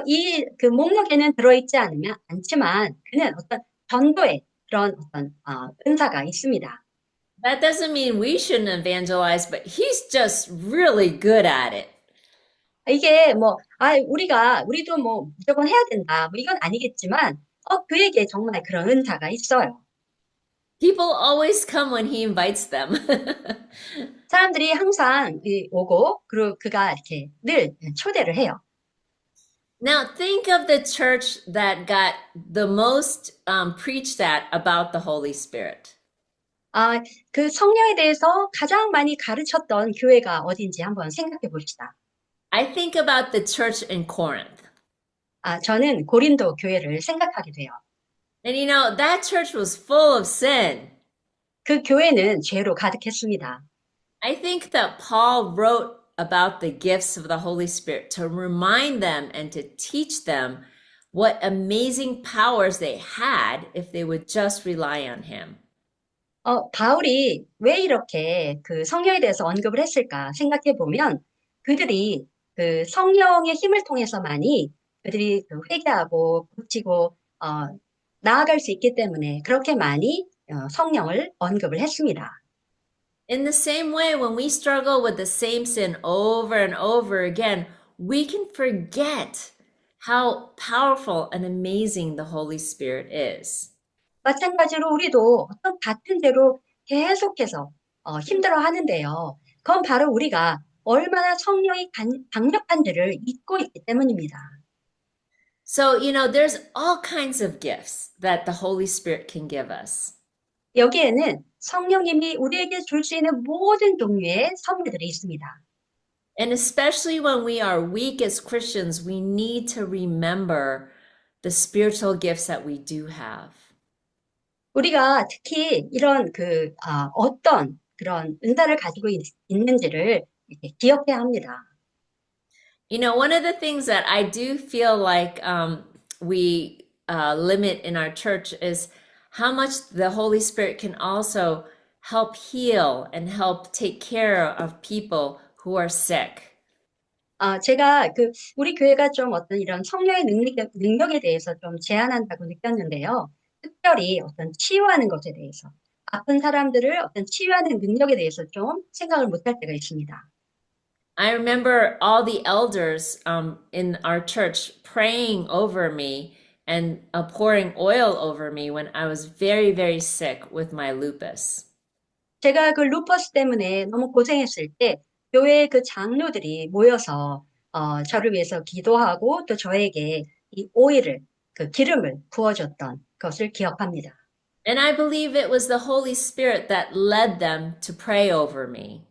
이 그 목록에는 들어있지 않지만 그는 어떤 전도의 그런 어떤 은사가 있습니다. That doesn't mean we shouldn't evangelize, but he's just really good at it. 이게 뭐 우리도 뭐 무조건 해야 된다 뭐 이건 아니겠지만 그에게 정말 그런 은사가 있어요. People always come when he invites them. 사람들이 항상 오고 그리고 그가 이렇게 늘 초대를 해요. Now think of the church that got the most preached at about the Holy Spirit. 그 성령에 대해서 가장 많이 가르쳤던 교회가 어딘지 한번 생각해 봅시다. I think about the church in Corinth. 저는 고린도 교회를 생각하게 돼요. And you know, that church was full of sin. 그 교회는 죄로 가득했습니다. I think that Paul wrote about the gifts of the Holy Spirit to remind them and to teach them what amazing powers they had if they would just rely on him. 바울이 왜 이렇게 그 성령에 대해서 언급을 했을까 생각해 보면 그들이 그 성령의 힘을 통해서만이 그들이 그 회개하고 고치고 나아갈 수 있기 때문에 그렇게 많이 성령을 언급을 했습니다. In the same way, when we struggle with the same sin over and over again, we can forget how powerful and amazing the Holy Spirit is. 마찬가지로 우리도 어떤 같은 죄로 계속해서 힘들어 하는데요. 그건 바로 우리가 얼마나 성령이 강력한지를 잊고 있기 때문입니다. So, there's all kinds of gifts that the Holy Spirit can give us. 여기에는 성령님이 우리에게 줄 수 있는 모든 종류의 선물들이 있습니다. And especially when we are weak as Christians, we need to remember the spiritual gifts that we do have. 우리가 특히 이런 어떤 그런 은사를 가지고 있는지를 이렇게 기억해야 합니다. One of the things that I do feel like we limit in our church is how much the Holy Spirit can also help heal and help take care of people who are sick. 제가 우리 교회가 좀 어떤 이런 성령의 능력에 대해서 좀 제한한다고 느꼈는데요. 특별히 어떤 치유하는 것에 대해서, 아픈 사람들을 어떤 치유하는 능력에 대해서 좀 생각을 못할 때가 있습니다. I remember all the elders in our church praying over me and pouring oil over me when I was very, very sick with my lupus. 제가 그 루퍼스 때문에 너무 고생했을 때 교회 그 장로들이 모여서 저를 위해서 기도하고 또 저에게 이 오일을 그 기름을 부어줬던 것을 기억합니다. And I believe it was the Holy Spirit that led them to pray over me.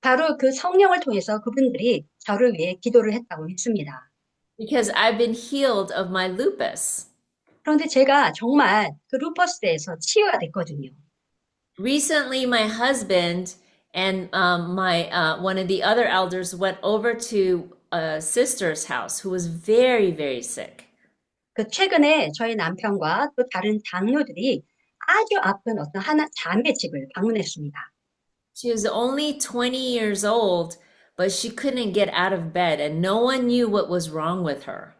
바로 그 성령을 통해서 그분들이 저를 위해 기도를 했다고 믿습니다. Because I've been healed of my lupus. 그런데 제가 정말 그 루퍼스에서 치유가 됐거든요. Recently, my husband and one of the other elders went over to a sister's house who was very, very sick. 최근에 저희 남편과 또 다른 장로들이 아주 아픈 어떤 자매 집을 방문했습니다. She was only 20 years old, but she couldn't get out of bed, and no one knew what was wrong with her.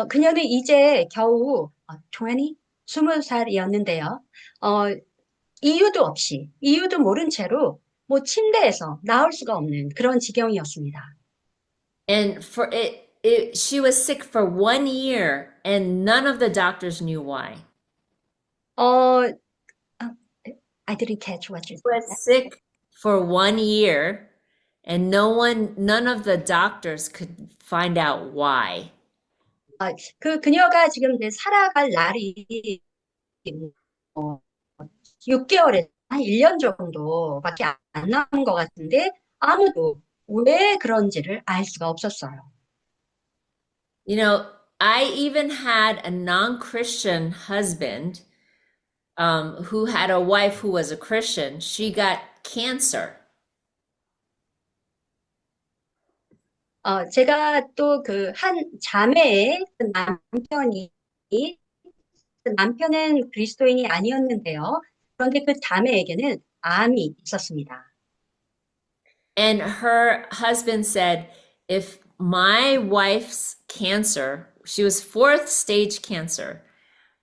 그녀는 이제 겨우 20살이었는데요. 이유도 모른 채로 침대에서 나올 수가 없는 그런 지경이었습니다. And she was sick for 1 year, and none of the doctors knew why. I didn't catch what you She was said. sick for 1 year, and none of the doctors could find out why. 그녀가 지금 이제 살아갈 날이 6개월에서 한 1년 정도밖에 안 남은 것 같은데 아무도 왜 그런지를 알 수가 없었어요. I even had a non-Christian husband who had a wife who was a Christian. She got cancer. 제가 또 한 자매의 남편은 그리스도인이 아니었는데요. 그런데 그 자매에게는 암이 있었습니다. And her husband said, if my wife's cancer, she was 4th stage cancer,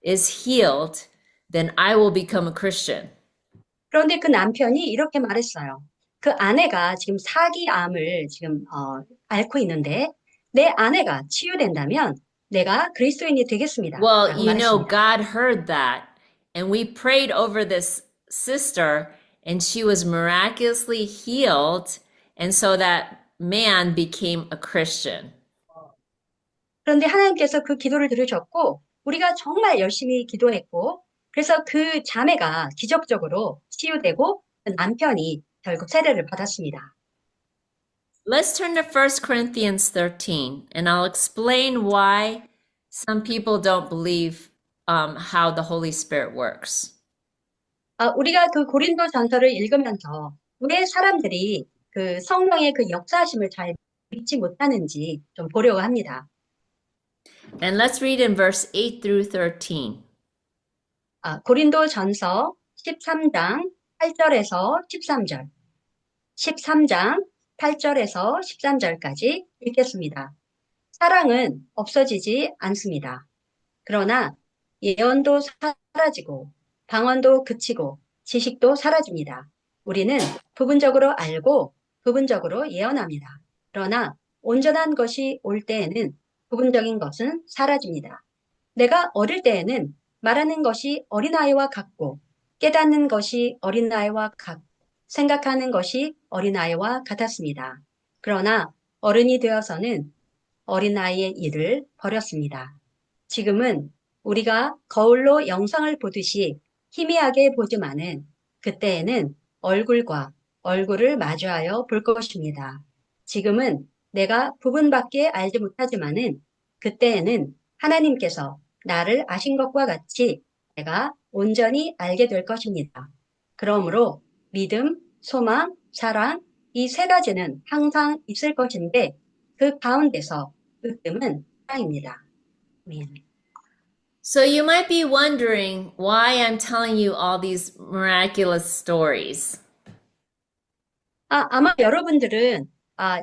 is healed, then I will become a Christian. 그런데 그 남편이 이렇게 말했어요. 그 아내가 지금 4기 암을 지금 앓고 있는데 내 아내가 치유된다면 내가 그리스도인이 되겠습니다. Well, 라고 말했습니다. God heard that, and we prayed over this sister, and she was miraculously healed, and so that man became a Christian. 그런데 하나님께서 그 기도를 들으셨고 우리가 정말 열심히 기도했고 그래서 그 자매가 기적적으로 치유되고 그 남편이 결국 세례를 받았습니다. Let's turn to 1 Corinthians 13, and I'll explain why some people don't believe how the Holy Spirit works. 우리가 그 고린도 전서를 읽으면서 왜 사람들이 그 성령의 그 역사하심을 잘 믿지 못하는지 좀 보려고 합니다. And let's read in verse 8 through 13. 고린도전서 13장 8절에서 13절. 13장 8절에서 13절까지 읽겠습니다. 사랑은 없어지지 않습니다. 그러나 예언도 사라지고 방언도 그치고 지식도 사라집니다. 우리는 부분적으로 알고 부분적으로 예언합니다. 그러나 온전한 것이 올 때에는 부분적인 것은 사라집니다. 내가 어릴 때에는 말하는 것이 어린아이와 같고 깨닫는 것이 어린아이와 같고 생각하는 것이 어린아이와 같았습니다. 그러나 어른이 되어서는 어린아이의 일을 버렸습니다. 지금은 우리가 거울로 영상을 보듯이 희미하게 보지만은 그때에는 얼굴과 얼굴을 마주하여 볼 것입니다. 지금은 내가 부분밖에 알지 못하지만은 그때에는 하나님께서 나를 아신 것과 같이 내가 온전히 알게 될 것입니다. 그러므로 믿음, 소망, 사랑 이 세 가지는 항상 있을 것인데 그 가운데서 으뜸은 사랑입니다. 아멘. So you might be wondering why I'm telling you all these miraculous stories. 아마 여러분들은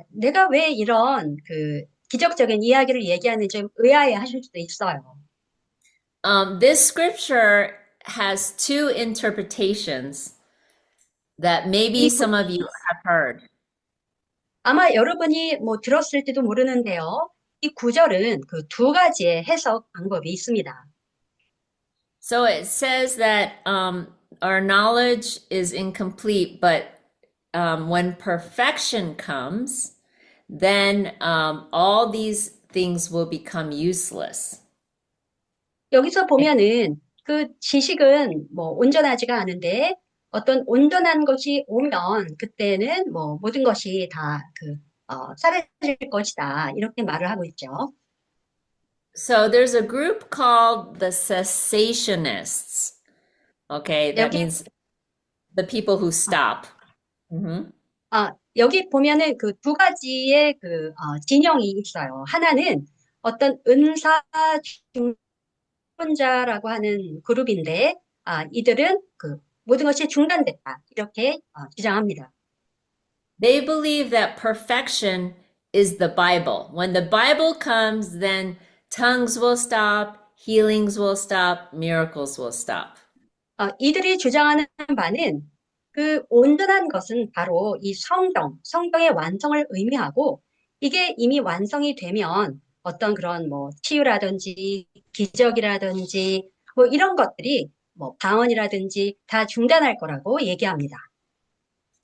내가 왜 이런 그 기적적인 이야기를 얘기하는지 좀 의아해 하실 수도 있어요. This scripture has two interpretations that maybe some of you have heard. 아마 여러분이 뭐 들었을지도 모르는데요. 이 구절은 그 두 가지의 해석 방법이 있습니다. So it says that our knowledge is incomplete, but when perfection comes, then all these things will become useless. 여기서 보면은 그 지식은 뭐 온전하지가 않은데 어떤 온전한 것이 오면 그때는 뭐 모든 것이 다 사라질 것이다. 이렇게 말을 하고 있죠. So there's a group called the cessationists. Okay, that 여기 means the people who stop. Mhm. 여기 보면은 그 두 가지의 진영이 있어요. 하나는 어떤 은사 중론자라고 하는 그룹인데, 이들은 그 모든 것이 중단됐다. 이렇게 주장합니다. They believe that perfection is the Bible. When the Bible comes, then tongues will stop, healings will stop, miracles will stop. 이들이 주장하는 바는 그 온전한 것은 바로 이 성경의 완성을 의미하고 이게 이미 완성이 되면 어떤 그런 뭐 치유라든지 기적이라든지 뭐 이런 것들이 뭐 방언이라든지 다 중단할 거라고 얘기합니다.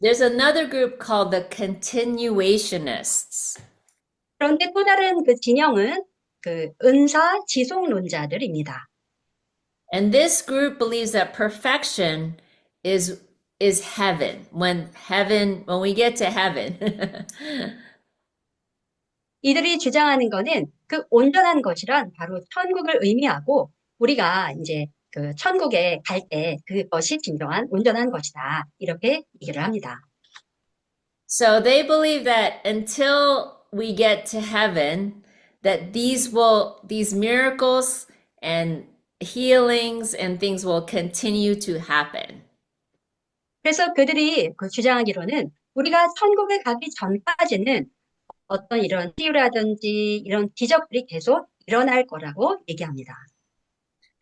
There's another group called the continuationists. 그런데 또 다른 그 진영은 그 은사 지속론자들입니다. And this group believes that perfection is heaven. When we get to heaven. 이들이 주장하는 거는 그 온전한 것이란 바로 천국을 의미하고 우리가 이제 그 천국에 갈 때 그것이 진정한 온전한 것이다. 이렇게 얘기를 합니다. So they believe that until we get to heaven, that these miracles and healings and things will continue to happen. 그래서 그들이 그 주장하기로는 우리가 천국에 가기 전까지는 어떤 이런 치유라든지 이런 기적들이 계속 일어날 거라고 얘기합니다.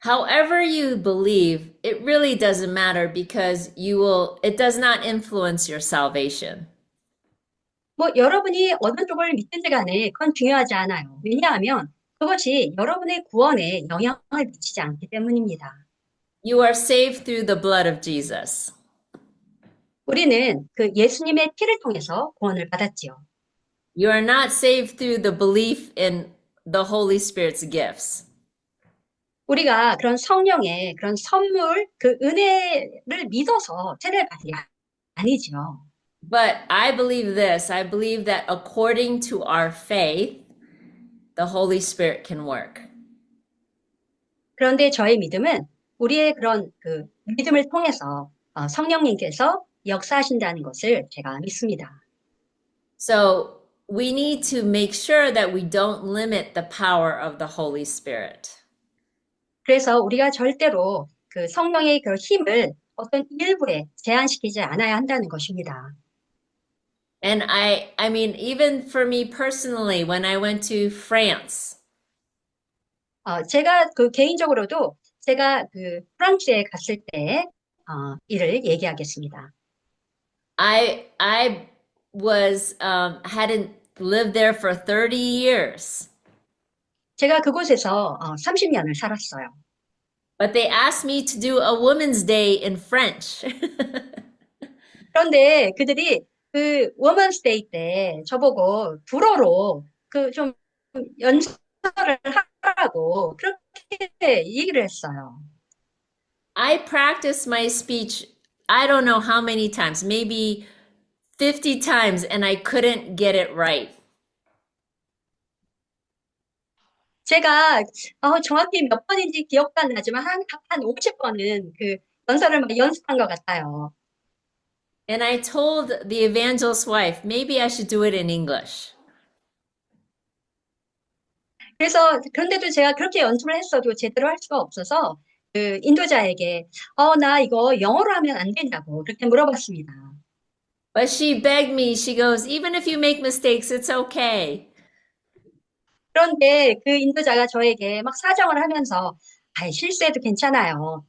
However you believe, it really doesn't matter because it does not influence your salvation. 뭐 여러분이 어느 쪽을 믿든지 간에 그건 중요하지 않아요. 왜냐하면 그것이 여러분의 구원에 영향을 미치지 않기 때문입니다. You are saved through the blood of Jesus. 우리는 그 예수님의 피를 통해서 구원을 받았지요. You are not saved through the belief in the Holy Spirit's gifts. 우리가 그런 성령의 그런 선물, 그 은혜를 믿어서 세례를 받은 게 아니지요. But I believe this. I believe that according to our faith, the Holy Spirit can work. 그런데 저의 믿음은 우리의 그런 그 믿음을 통해서 성령님께서 역사하신다는 것을 제가 믿습니다. So we need to make sure that we don't limit the power of the Holy Spirit. 그래서 우리가 절대로 그 성령의 그 힘을 어떤 일부에 제한시키지 않아야 한다는 것입니다. And I mean, even for me personally, when I went to France, 제가 그 개인적으로도 제가 그 프랑스에 갔을 때 일을 얘기하겠습니다. I was hadn't lived there for 30 years, 제가 그곳에서 30년을 살았어요. but they asked me to do a Women's Day in French. 그런데 그들이 그 워먼스 데이 때 저보고 불어로 그 좀 연설을 하라고 그렇게 얘기를 했어요. I practiced my speech, I don't know how many times, maybe 50 times, and I couldn't get it right. 제가 정확히 몇 번인지 기억도 안 나지만 한 50번은 그 연설을 막 연습한 것 같아요. And I told the evangelist's wife, maybe I should do it in English. 그래서 그런데도 제가 그렇게 연습을 했어도 제대로 할 수가 없어서 그 인도자에게 나 이거 영어로 하면 안 되냐고 그렇게 물어봤습니다. But she begged me, she goes, even if you make mistakes, it's okay. 그런데 그 인도자가 저에게 막 사정을 하면서 실수해도 괜찮아요.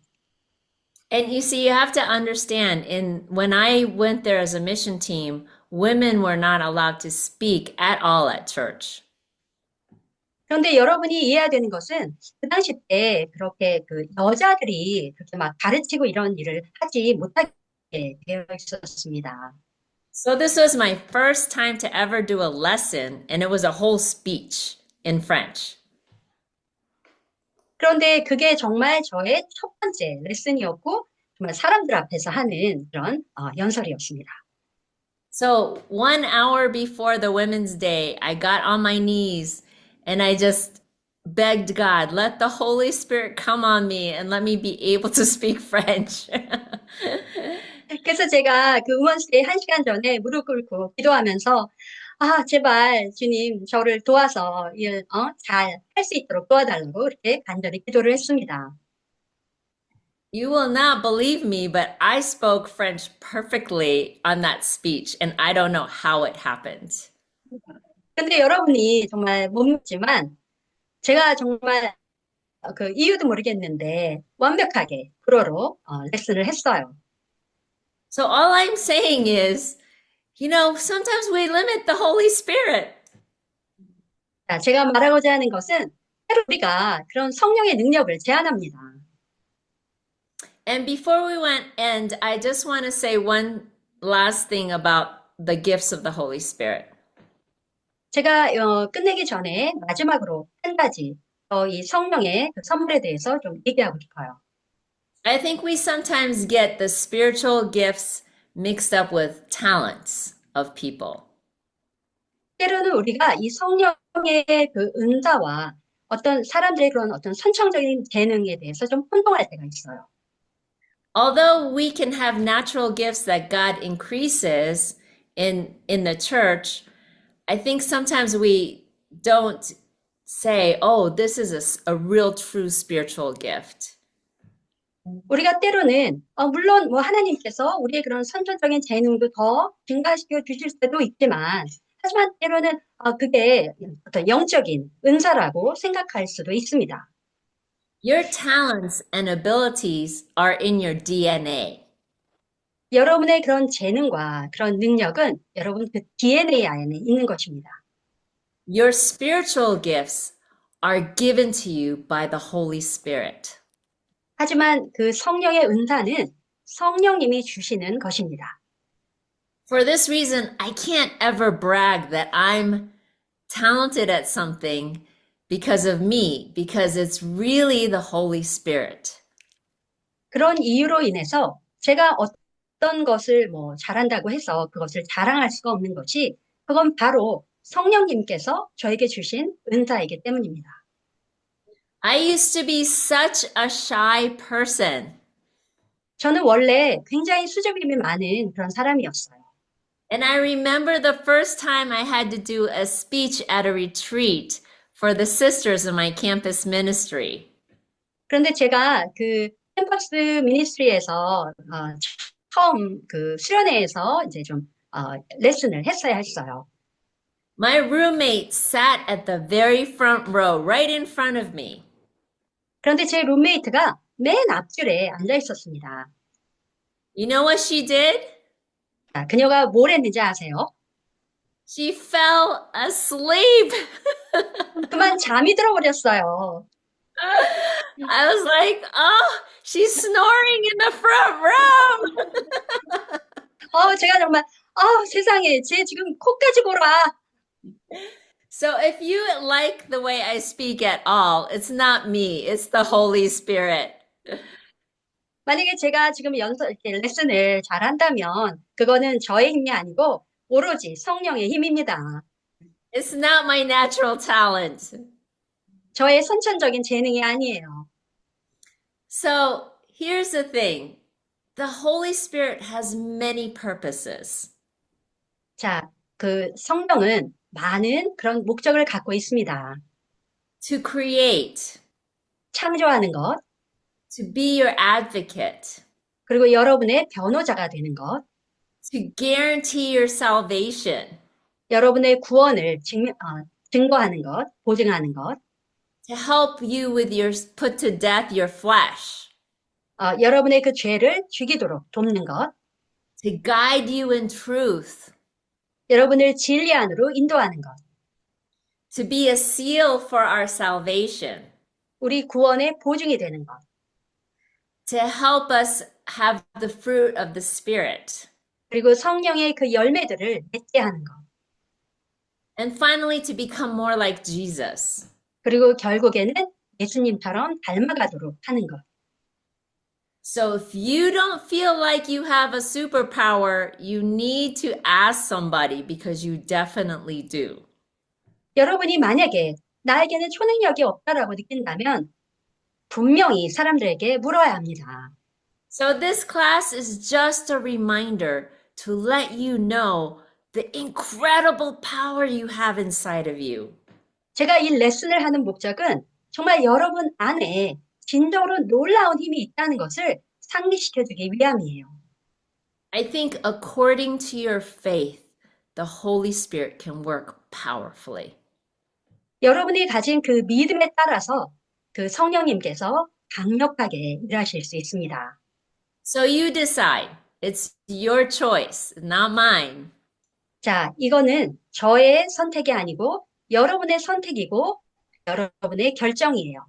And you see, you have to understand, when I went there as a mission team, women were not allowed to speak at all at church. 그런데 여러분이 이해해야 되는 것은 그 당시 때 그렇게 그 여자들이 그렇게 막 가르치고 이런 일을 하지 못하게 되어 있었습니다. So this was my first time to ever do a lesson, and it was a whole speech in French. 그런데 그게 정말 저의 첫 번째 레슨이었고 정말 사람들 앞에서 하는 그런 연설이었습니다. So 1 hour before the Women's Day, I got on my knees and I just begged God, let the Holy Spirit come on me and let me be able to speak French. 그래서 제가 그 우먼스데이 1시간 전에 무릎 꿇고 기도하면서 제발 주님 저를 도와서 잘 할 수 있도록 도와달라고 그렇게 간절히 기도를 했습니다. You will not believe me, but I spoke French perfectly on that speech, and I don't know how it happened. 근데 여러분이 정말 못 믿지만 제가 정말 그 이유도 모르겠는데 완벽하게 불어로 레슨을 했어요. So all I'm saying is, sometimes we limit the Holy Spirit. 자, 제가 말하고자 하는 것은 때로 우리가 그런 성령의 능력을 제한합니다. And before we end, I just want to say one last thing about the gifts of the Holy Spirit. 제가 끝내기 전에 마지막으로 한 가지 이 성령의 그 선물에 대해서 좀 얘기하고 싶어요. I think we sometimes get the spiritual gifts mixed up with talents of people. 때로는 우리가 이 성령의 그 은사와 어떤 사람들의 그런 어떤 선천적인 재능에 대해서 좀 혼동할 때가 있어요. Although we can have natural gifts that God increases in the church, I think sometimes we don't say, oh, this is a real true spiritual gift. 우리가 때로는 물론 뭐 하나님께서 우리의 그런 선천적인 재능도 더 증가시켜 주실 수도 있지만 하지만 때로는 그게 어떤 영적인 은사라고 생각할 수도 있습니다. Your talents and abilities are in your DNA. 여러분의 그런 재능과 그런 능력은 여러분 그 DNA 안에 있는 것입니다. Your spiritual gifts are given to you by the Holy Spirit. 하지만 그 성령의 은사는 성령님이 주시는 것입니다. For this reason, I can't ever brag that I'm talented at something because of me, because it's really the Holy Spirit. 그런 이유로 인해서 제가 어떤 것을 뭐 잘한다고 해서 그것을 자랑할 수가 없는 것이 그건 바로 성령님께서 저에게 주신 은사이기 때문입니다. I used to be such a shy person. 저는 원래 굉장히 수줍음이 많은 그런 사람이었어요. And I remember the first time I had to do a speech at a retreat for the sisters in my campus ministry. 그런데 제가 그 캠퍼스 미니스트리에서 처음 그 수련회에서 이제 좀 레슨을 했어야 했어요. My roommate sat at the very front row, right in front of me. 그런데 제 룸메이트가 맨 앞줄에 앉아 있었습니다. You know what she did? 자, 그녀가 뭘 했는지 아세요? She fell asleep. 그만 잠이 들어버렸어요. I was like, oh, she's snoring in the front row. 제가 정말 세상에 쟤 지금 코까지 골아. So if you like the way I speak at all, it's not me, it's the Holy Spirit. 만약에 제가 지금 이렇게 레슨을 잘한다면 그거는 저의 힘이 아니고 오로지 성령의 힘입니다. It's not my natural talent. 저의 선천적인 재능이 아니에요. So here's the thing. The Holy Spirit has many purposes. 자, 그 성령은 많은 그런 목적을 갖고 있습니다. To create, 창조하는 것, to be your advocate, 그리고 여러분의 변호자가 되는 것, to guarantee your salvation, 여러분의 구원을 증거하는 것, 보증하는 것, to help you with your put to death your flesh, 여러분의 그 죄를 죽이도록 돕는 것, to guide you in truth, 여러분을 진리 안으로 인도하는 것, to be a seal for our salvation, 우리 구원의 보증이 되는 것, to help us have the fruit of the Spirit, 그리고 성령의 그 열매들을 맺게 하는 것, and finally to become more like Jesus. 그리고 결국에는 예수님처럼 닮아가도록 하는 것. So if you don't feel like you have a superpower, you need to ask somebody because you definitely do. 여러분이 만약에 나에게는 초능력이 없다라고 느낀다면 분명히 사람들에게 물어야 합니다. So this class is just a reminder to let you know the incredible power you have inside of you. 제가 이 레슨을 하는 목적은 정말 여러분 안에 진정으로 놀라운 힘이 있다는 것을 상기시켜주기 위함이에요. I think according to your faith, the Holy Spirit can work powerfully. 여러분이 가진 그 믿음에 따라서 그 성령님께서 강력하게 일하실 수 있습니다. So you decide. It's your choice, not mine. 자, 이거는 저의 선택이 아니고 여러분의 선택이고 여러분의 결정이에요.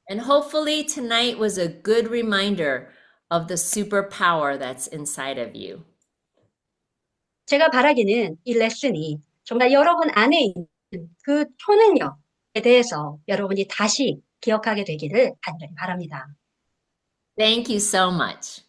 And hopefully tonight was a good reminder of the superpower that's inside of you. 제가 바라기는 이 레슨이 정말 여러분 안에 있는 그 초능력에 대해서 여러분이 다시 기억하게 되기를 간절히 바랍니다. Thank you so much.